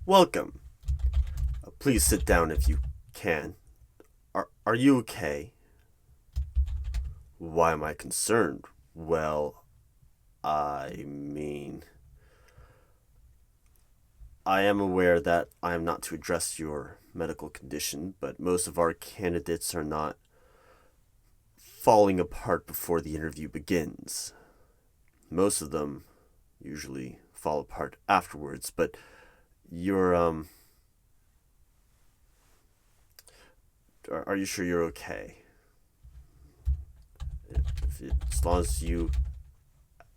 Welcome. Please sit down if you can. Are you okay? Why am I concerned? Well, I mean, I am aware that I am not to address your medical condition, but most of our candidates are not falling apart before the interview begins. Most of them usually fall apart afterwards, but you're, are you sure you're okay?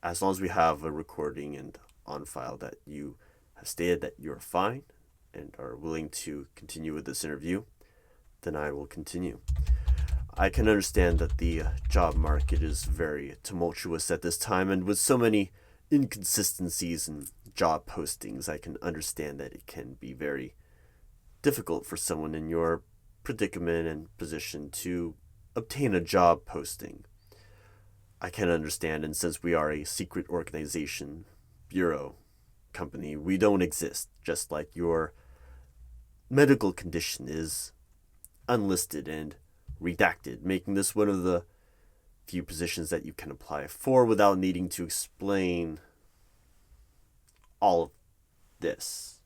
As long as we have a recording and on file that you have stated that you're fine and are willing to continue with this interview, then I will continue. I can understand that the job market is very tumultuous at this time, and with so many inconsistencies in job postings, I can understand that it can be very difficult for someone in your predicament and position to obtain a job posting. I can understand, and since we are a secret organization, bureau, company, we don't exist, just like your medical condition is unlisted and redacted, making this one of the few positions that you can apply for without needing to explain all of this.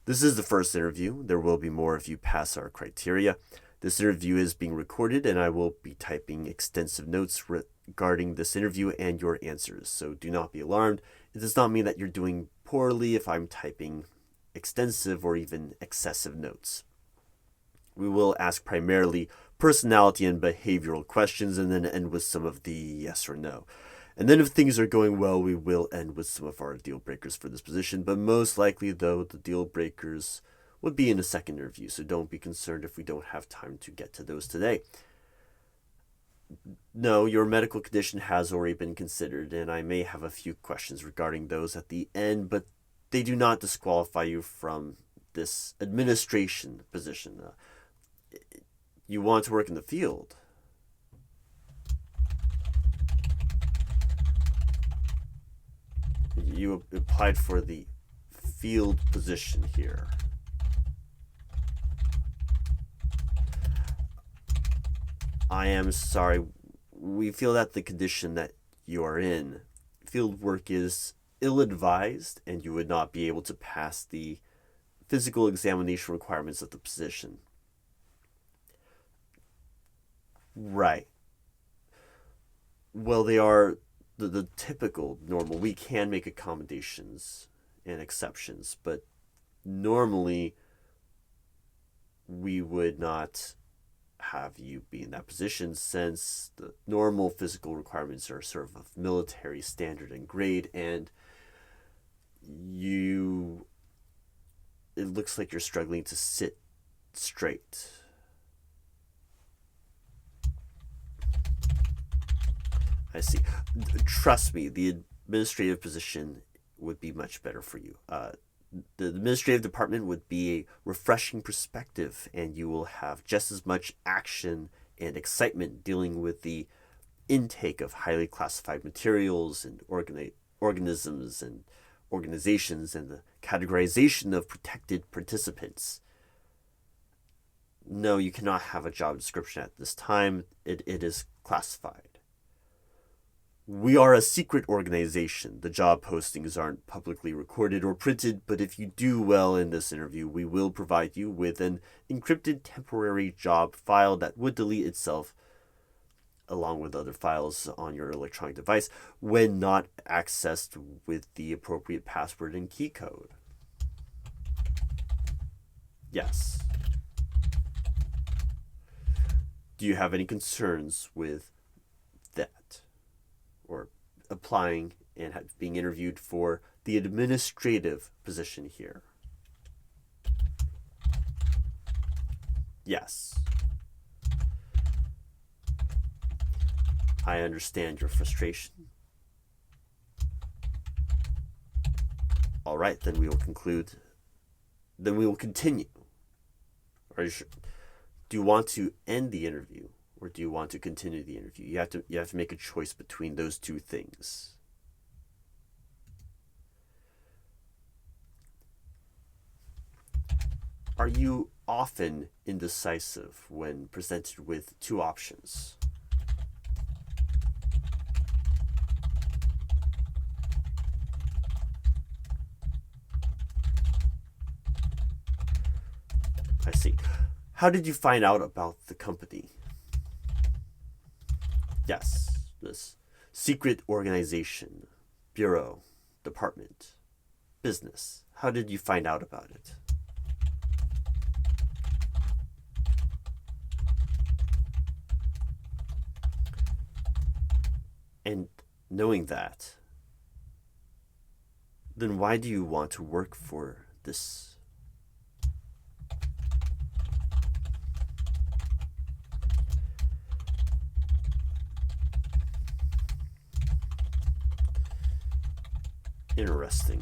This is the first interview. There will be more if you pass our criteria. This interview is being recorded, and I will be typing extensive notes regarding this interview and your answers, so do not be alarmed. It does not mean that you're doing poorly if I'm typing extensive or even excessive notes. We will ask primarily personality and behavioral questions and then end with some of the yes or no. And then if things are going well, we will end with some of our deal breakers for this position, but most likely, though, the deal breakers would be in a second interview, so don't be concerned if we don't have time to get to those today. No, your medical condition has already been considered, and I may have a few questions regarding those at the end, but they do not disqualify you from this administration position. You want to work in the field. You applied for the field position here. I am sorry. We feel that the condition that you are in, field work, is ill advised, and you would not be able to pass the physical examination requirements of the position. Right. Well, they are the typical normal. We can make accommodations and exceptions, but normally we would not have you be in that position since the normal physical requirements are sort of military standard and grade, and you it looks like you're struggling to sit straight. I see. Trust me, the administrative position would be much better for you. The administrative department would be a refreshing perspective, and you will have just as much action and excitement dealing with the intake of highly classified materials and organisms and organizations and the categorization of protected participants. No, you cannot have a job description at this time. It is classified. We are a secret organization. The job postings aren't publicly recorded or printed, but if you do well in this interview, we will provide you with an encrypted temporary job file that would delete itself along with other files on your electronic device when not accessed with the appropriate password and key code. Yes. Do you have any concerns with that? Or applying and being interviewed for the administrative position here? Yes. I understand your frustration. All right, then we will conclude. Then we will continue. Are you sure? Do you want to end the interview, or do you want to continue the interview? You have to make a choice between those two things. Are you often indecisive when presented with two options? I see. How did you find out about the company? Yes, this secret organization, bureau, department, business. How did you find out about it? And knowing that, then why do you want to work for this? Interesting.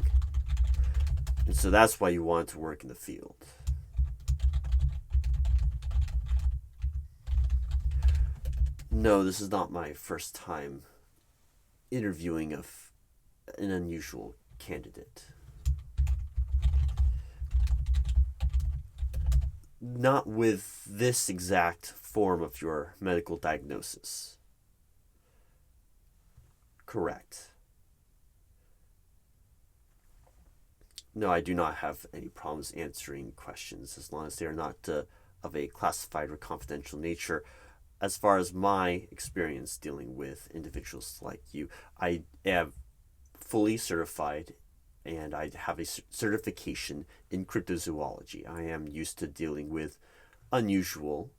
And so that's why you want to work in the field. No, this is not my first time interviewing an unusual candidate. Not with this exact form of your medical diagnosis. Correct. No, I do not have any problems answering questions as long as they are not of a classified or confidential nature. As far as my experience dealing with individuals like you, I am fully certified and I have a certification in cryptozoology. I am used to dealing with unusual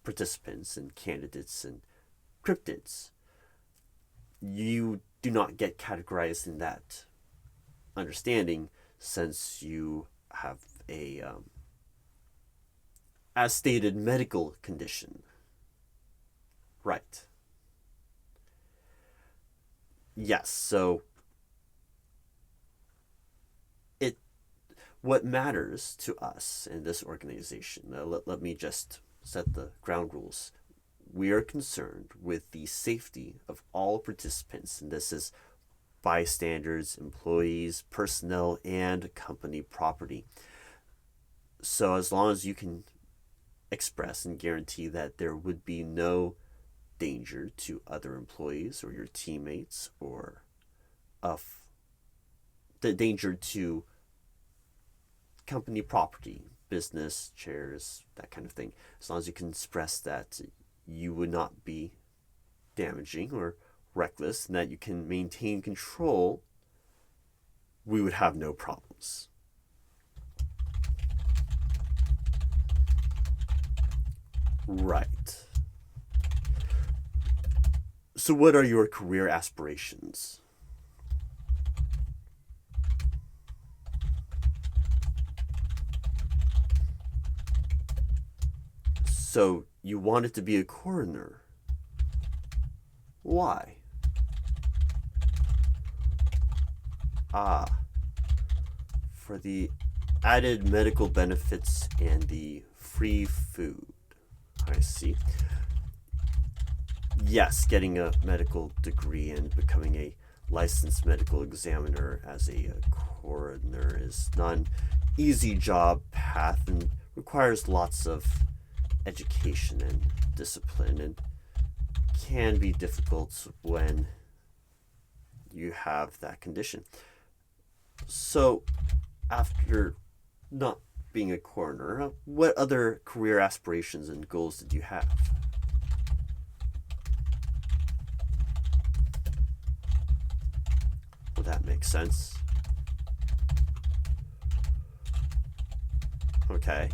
participants and candidates and cryptids. You do not get categorized in that understanding since you have a as stated medical condition. Right. Yes, so it what matters to us in this organization, let me just set the ground rules. We are concerned with the safety of all participants, and this is bystanders, employees, personnel, and company property. So as long as you can express and guarantee that there would be no danger to other employees or your teammates or of the danger to company property, business, chairs, that kind of thing, as long as you can express that you would not be damaging or reckless and that you can maintain control, we would have no problems. Right. So what are your career aspirations? So you wanted to be a coroner. Why? Ah, for the added medical benefits and the free food. I see. Yes, getting a medical degree and becoming a licensed medical examiner as a coroner is not an easy job path and requires lots of education and discipline and can be difficult when you have that condition. So, after not being a coroner, what other career aspirations and goals did you have? Well, that makes sense. Okay.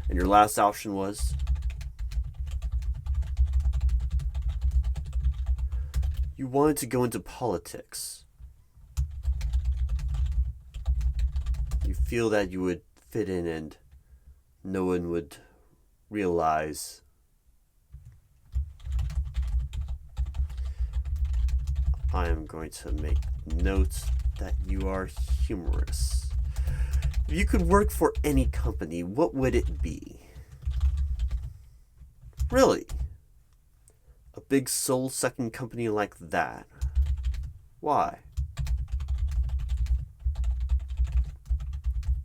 And your last option was? You wanted to go into politics. You feel that you would fit in and no one would realize. I am going to make note that you are humorous. If you could work for any company, what would it be? Really? A big soul-sucking company like that? Why?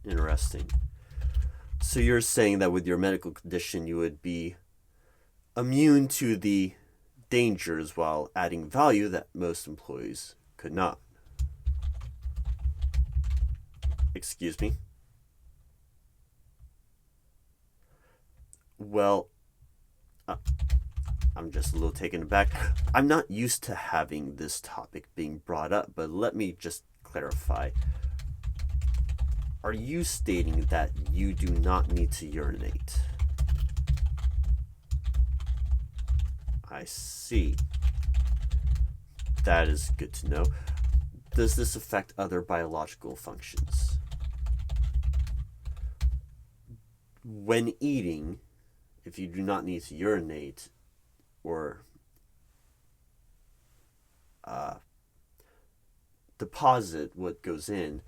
Interesting. So you're saying that with your medical condition, you would be immune to the dangers while adding value that most employees could not. Excuse me? Well, I'm just a little taken aback. I'm not used to having this topic being brought up, but let me just clarify. Are you stating that you do not need to urinate? I see. That is good to know. Does this affect other biological functions? When eating, if you do not need to urinate or deposit what goes in,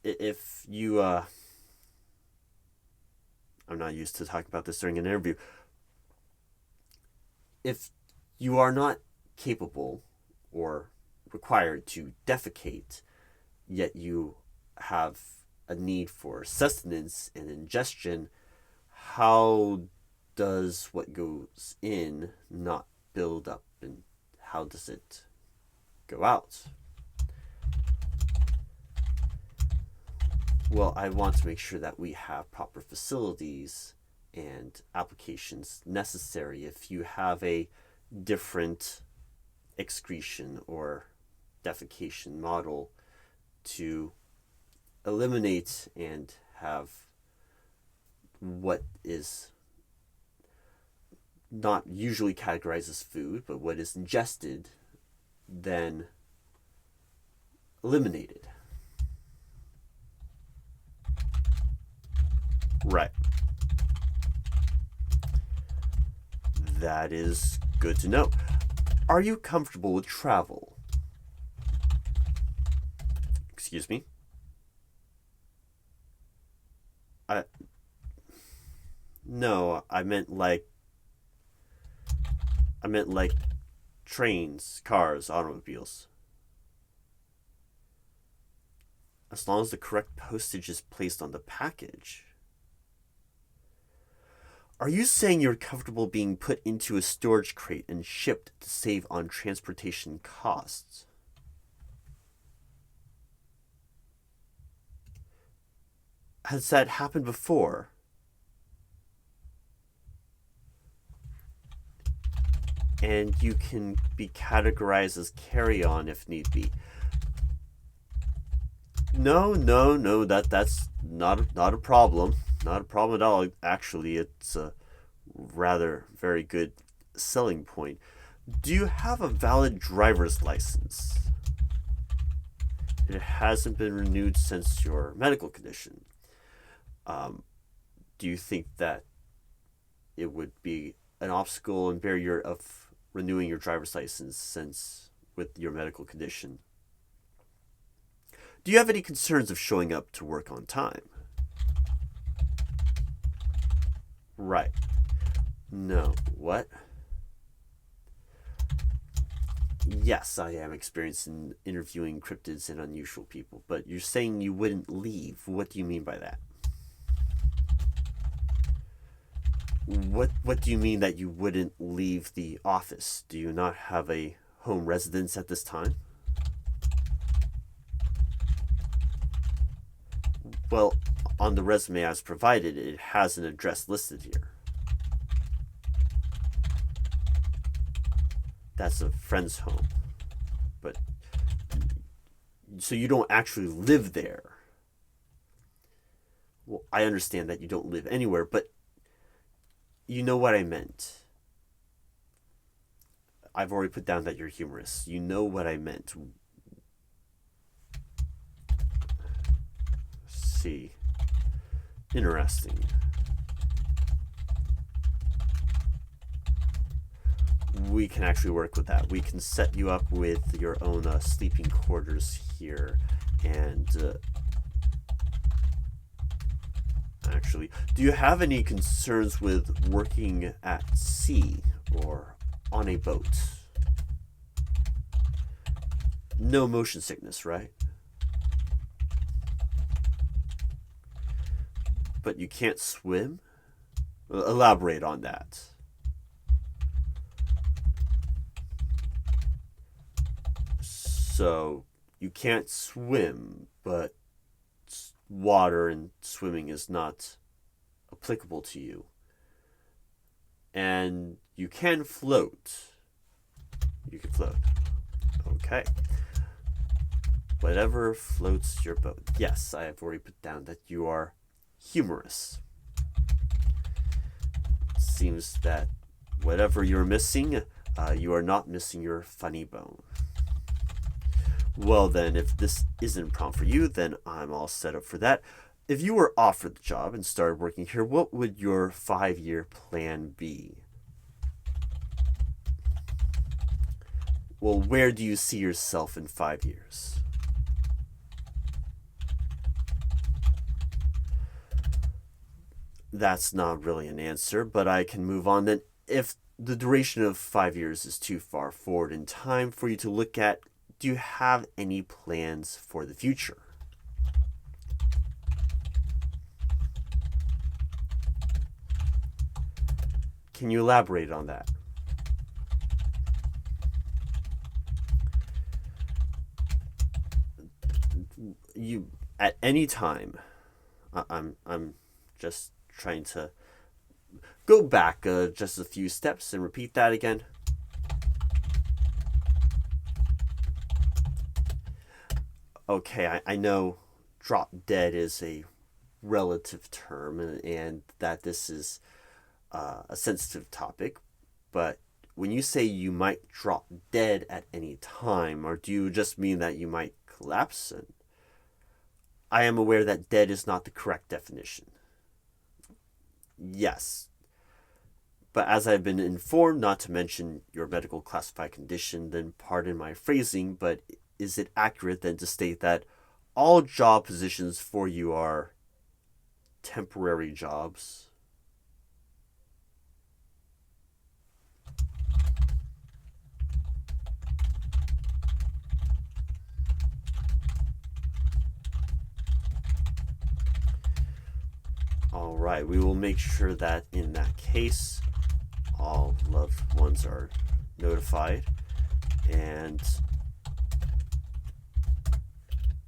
if you I'm not used to talking about this during an interview. If you are not capable or required to defecate, yet you have a need for sustenance and ingestion, how does what goes in not build up, and how does it go out? Well, I want to make sure that we have proper facilities and applications necessary if you have a different excretion or defecation model to eliminate and have what is not usually categorized as food, but what is ingested, then eliminated. Right. That is good to know. Are you comfortable with travel? Excuse me? No, I meant like trains, cars, automobiles. As long as the correct postage is placed on the package. Are you saying you're comfortable being put into a storage crate and shipped to save on transportation costs? Has that happened before? And you can be categorized as carry-on if need be. No, that's not a problem. Not a problem at all. Actually, it's a rather very good selling point. Do you have a valid driver's license? It hasn't been renewed since your medical condition. Do you think that it would be an obstacle and barrier of renewing your driver's license since with your medical condition? Do you have any concerns of showing up to work on time? Right. No. What? Yes, I am experienced in interviewing cryptids and unusual people, but you're saying you wouldn't leave. What do you mean by that? What do you mean that you wouldn't leave the office? Do you not have a home residence at this time? Well, on the resume I was provided, it has an address listed here. That's a friend's home. But, so you don't actually live there. Well, I understand that you don't live anywhere, but you know what I meant. I've already put down that you're humorous. You know what I meant. See. Interesting. We can actually work with that. We can set you up with your own sleeping quarters here. And actually, do you have any concerns with working at sea or on a boat? No motion sickness, right? but you can't swim? Elaborate on that. So, you can't swim, but water and swimming is not applicable to you. And you can float. You can float. Okay. Whatever floats your boat. Yes, I have already put down that you are humorous. Seems that whatever you're missing, you are not missing your funny bone. Well then, if this isn't a problem for you, then I'm all set up for that. If you were offered the job and started working here, what would your 5-year plan be? Well, where do you see yourself in 5 years? That's not really an answer, but I can move on then. If the duration of 5 years is too far forward in time for you to look at, do you have any plans for the future? Can you elaborate on that? You at any time. I'm just trying to go back just a few steps and repeat that again. Okay, I know drop dead is a relative term and that this is a sensitive topic, but when you say you might drop dead at any time, or do you just mean that you might collapse? And I am aware that dead is not the correct definition. Yes, but as I've been informed not to mention your medical classified condition, then pardon my phrasing, but is it accurate then to state that all job positions for you are temporary jobs? All right, we will make sure that in that case, all loved ones are notified. And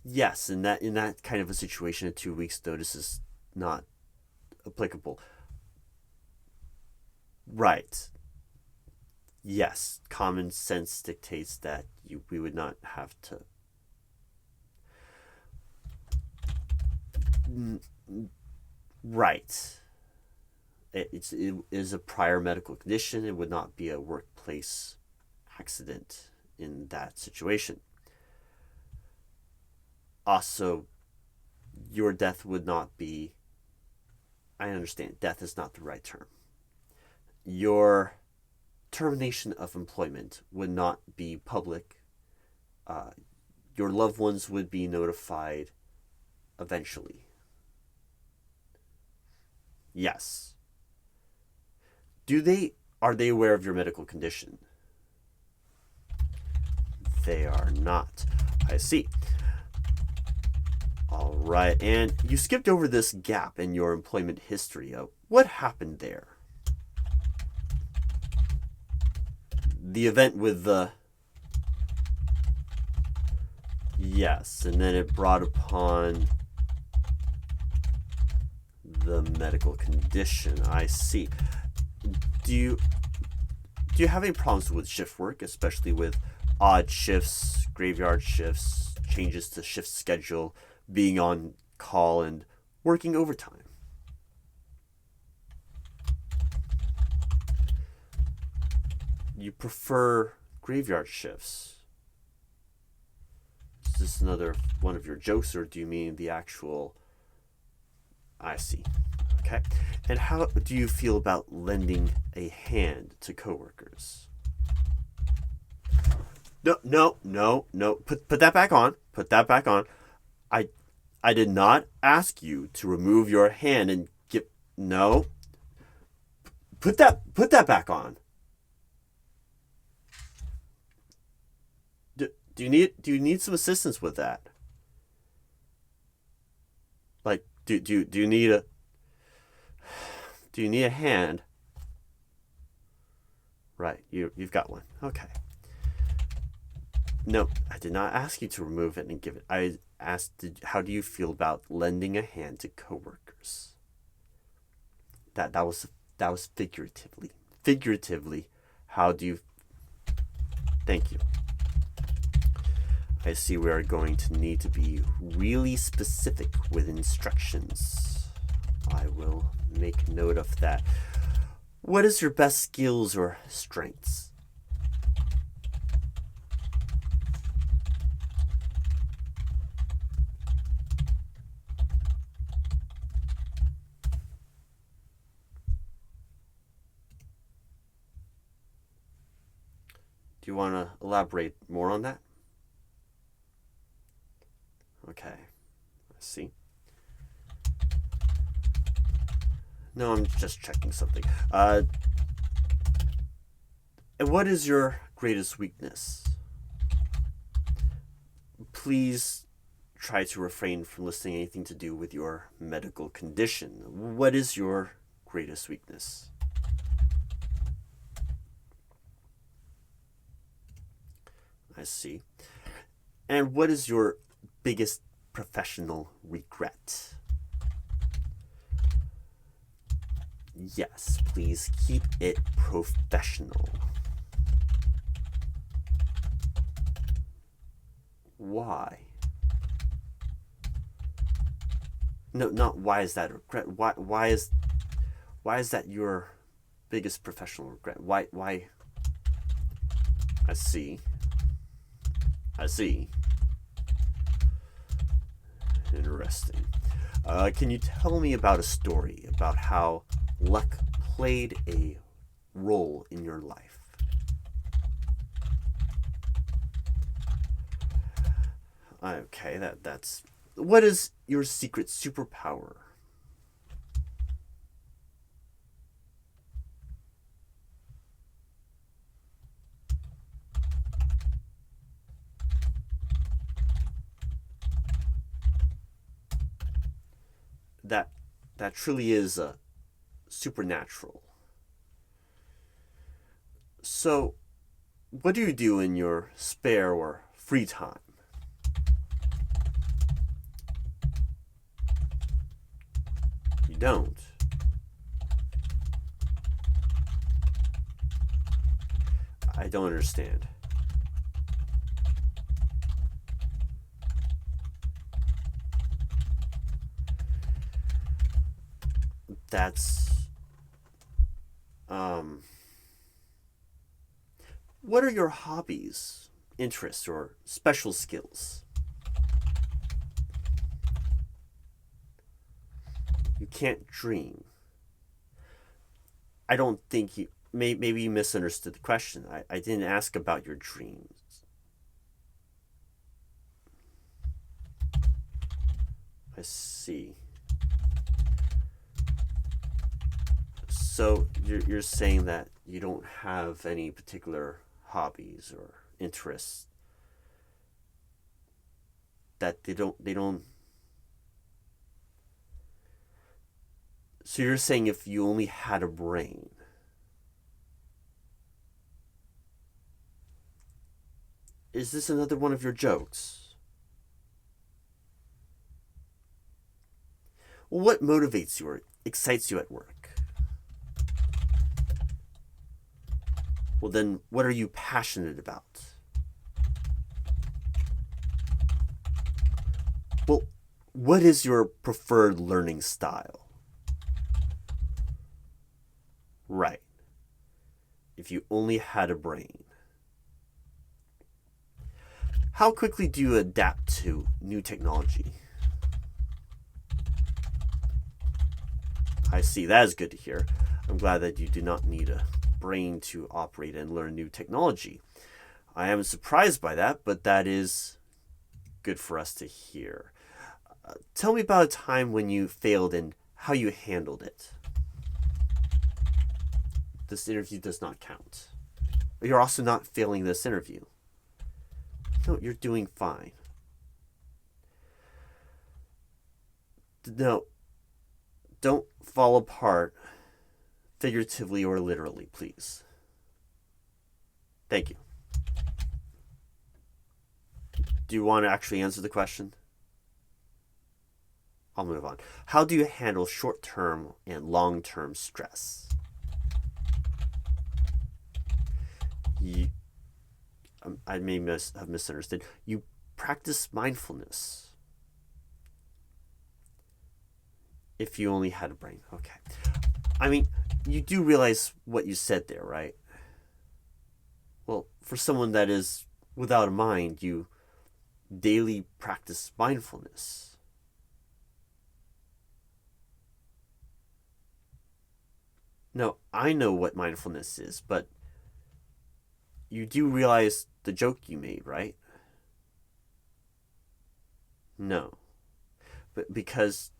yes, in that kind of a situation, a 2 weeks notice is not applicable. Right. Yes, common sense dictates that we would not have to. Right. It is a prior medical condition. It would not be a workplace accident in that situation. Also, your death would not be. I understand, death is not the right term. Your termination of employment would not be public. Your loved ones would be notified eventually. Yes. Are they aware of your medical condition? They are not. I see. All right, and you skipped over this gap in your employment history. What happened there? The event with the... Yes, and then it brought upon the medical condition. I see. Do you have any problems with shift work, especially with odd shifts, graveyard shifts, changes to shift schedule, being on call, and working overtime? You prefer graveyard shifts? Is this another one of your jokes, or do you mean the actual... I see. Okay. And how do you feel about lending a hand to coworkers? No. Put that back on. Put that back on. I did not ask you to remove your hand and get... No. Put that back on. Do you need some assistance with that? Like, do you need a... Do you need a hand? Right, you've got one. Okay. No, I did not ask you to remove it and give it. I asked, how do you feel about lending a hand to coworkers? That was figuratively. Figuratively, how do you? Thank you. I see we are going to need to be really specific with instructions. I will make note of that. What is your best skills or strengths? Do you want to elaborate more on that? Okay, I see. No, I'm just checking something. And what is your greatest weakness? Please try to refrain from listing anything to do with your medical condition. What is your greatest weakness? I see. And what is your biggest professional regret? Yes, please keep it professional. Why? No, not why is that a regret? Why is that your biggest professional regret? Why? I see. Interesting. Can you tell me about a story about how luck played a role in your life? Okay, that's. What is your secret superpower? That truly is supernatural. So, what do you do in your spare or free time? You don't. I don't understand. That's what are your hobbies, interests, or special skills? You can't dream. I don't think you. Maybe you misunderstood the question. I didn't ask about your dreams. I see. So you're saying that you don't have any particular hobbies or interests, that they don't. So you're saying if you only had a brain. Is this another one of your jokes? Well, what motivates you or excites you at work? Well, then what are you passionate about? Well, what is your preferred learning style? Right. If you only had a brain. How quickly do you adapt to new technology? I see. That is good to hear. I'm glad that you do not need a brain to operate and learn new technology. I am surprised by that, but that is good for us to hear. Tell me about a time when you failed and how you handled it. This interview does not count. You're also not failing this interview. No, you're doing fine. No, don't fall apart figuratively or literally, please. Thank you. Do you want to actually answer the question? I'll move on. How do you handle short-term and long-term stress? I may have misunderstood. You practice mindfulness. If you only had a brain. Okay. I mean, you do realize what you said there, right? Well, for someone that is without a mind, you daily practice mindfulness. No, I know what mindfulness is, but you do realize the joke you made, right? No. But because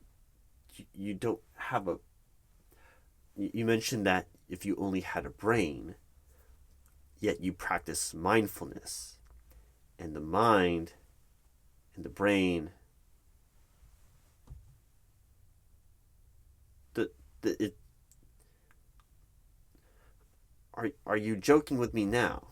you don't have a... You mentioned that if you only had a brain, yet you practice mindfulness. And the mind and the brain... Are you joking with me now?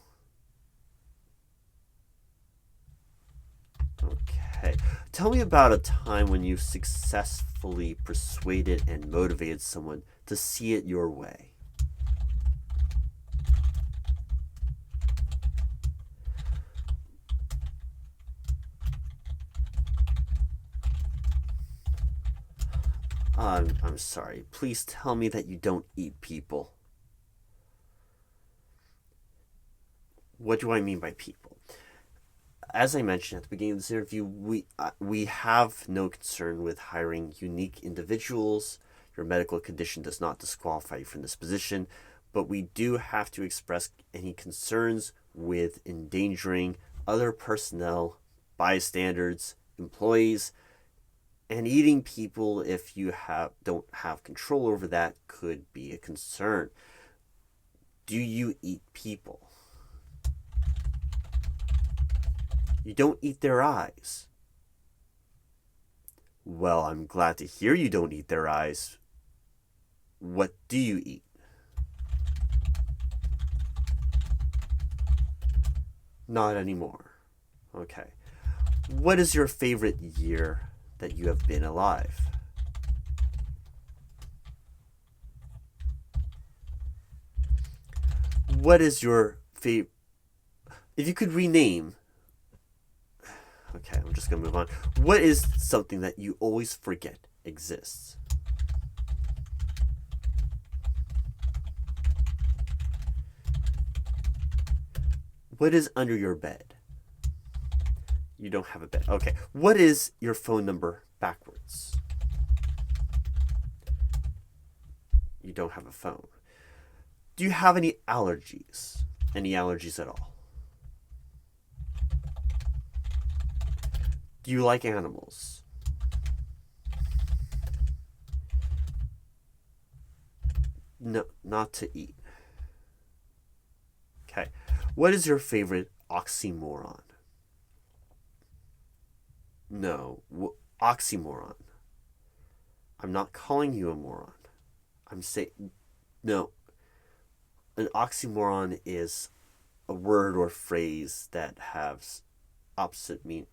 Okay. Tell me about a time when you successfully persuaded and motivated someone to see it your way. I'm sorry. Please tell me that you don't eat people. What do I mean by people? As I mentioned at the beginning of this interview, we have no concern with hiring unique individuals. Your medical condition does not disqualify you from this position, but we do have to express any concerns with endangering other personnel, bystanders, employees, and eating people if you don't have control over that could be a concern. Do you eat people? You don't eat their eyes. Well, I'm glad to hear you don't eat their eyes. What do you eat? Not anymore. Okay. What is your favorite year that you have been alive? What is your favorite... If you could rename... Okay, I'm just going to move on. What is something that you always forget exists? What is under your bed? You don't have a bed. Okay. What is your phone number backwards? You don't have a phone. Do you have any allergies? Any allergies at all? Do you like animals? No, not to eat. Okay. What is your favorite oxymoron? No, oxymoron. I'm not calling you a moron. I'm saying, no. An oxymoron is a word or phrase that has opposite meaning.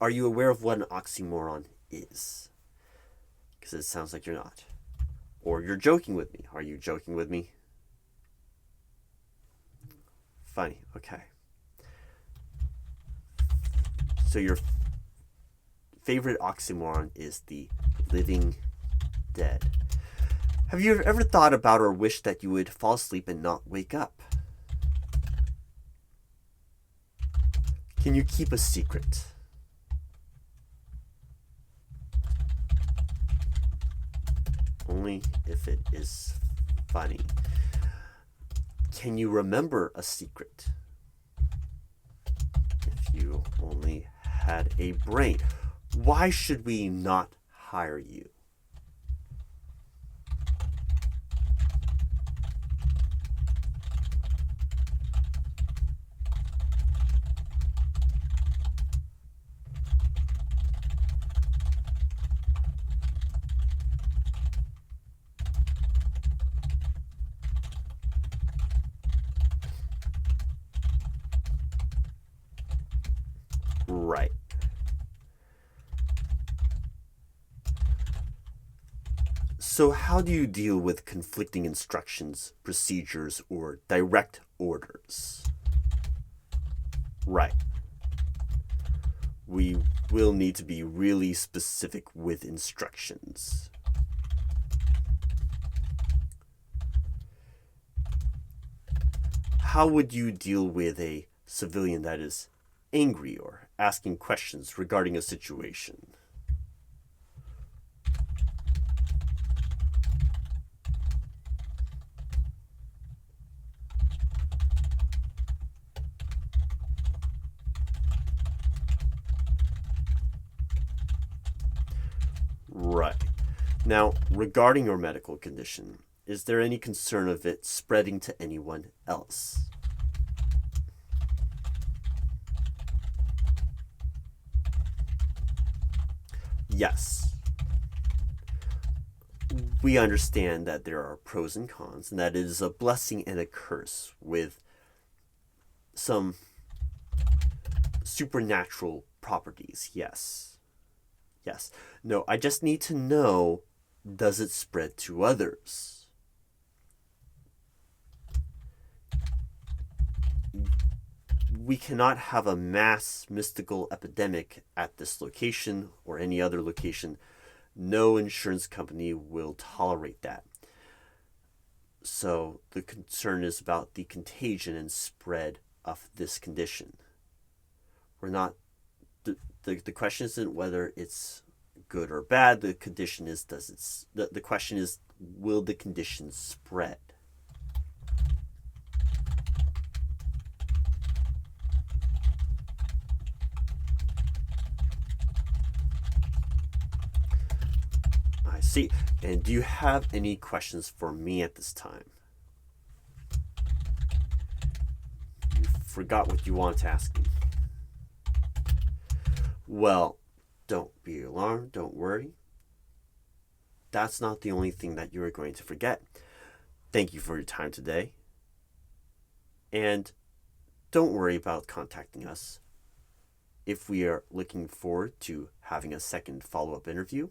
Are you aware of what an oxymoron is? Because it sounds like you're not. Or you're joking with me. Are you joking with me? Funny. Okay. So your favorite oxymoron is the living dead. Have you ever thought about or wished that you would fall asleep and not wake up? Can you keep a secret? Only if it is funny. Can you remember a secret? If you only had a brain. Why should we not hire you? So how do you deal with conflicting instructions, procedures, or direct orders? Right. We will need to be really specific with instructions. How would you deal with a civilian that is angry or asking questions regarding a situation? Right. Now, regarding your medical condition, is there any concern of it spreading to anyone else? Yes. We understand that there are pros and cons, and that it is a blessing and a curse with some supernatural properties. Yes. Yes. No, I just need to know, does it spread to others? We cannot have a mass mystical epidemic at this location or any other location. No insurance company will tolerate that. So the concern is about the contagion and spread of this condition. We're not, the question isn't whether it's good or bad. The condition is, the question is, will the condition spread? I see. And do you have any questions for me at this time? You forgot what you want to ask me. Well, don't be alarmed. Don't worry. That's not the only thing that you are going to forget. Thank you for your time today. And don't worry about contacting us. If we are looking forward to having a second follow-up interview,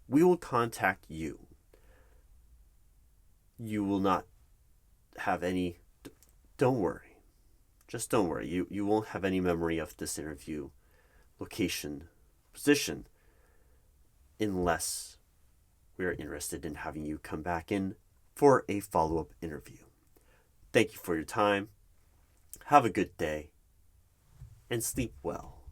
we will contact you. You will not have any... Don't worry. Just don't worry. You won't have any memory of this interview, location, position, unless we are interested in having you come back in for a follow-up interview. Thank you for your time. Have a good day and sleep well.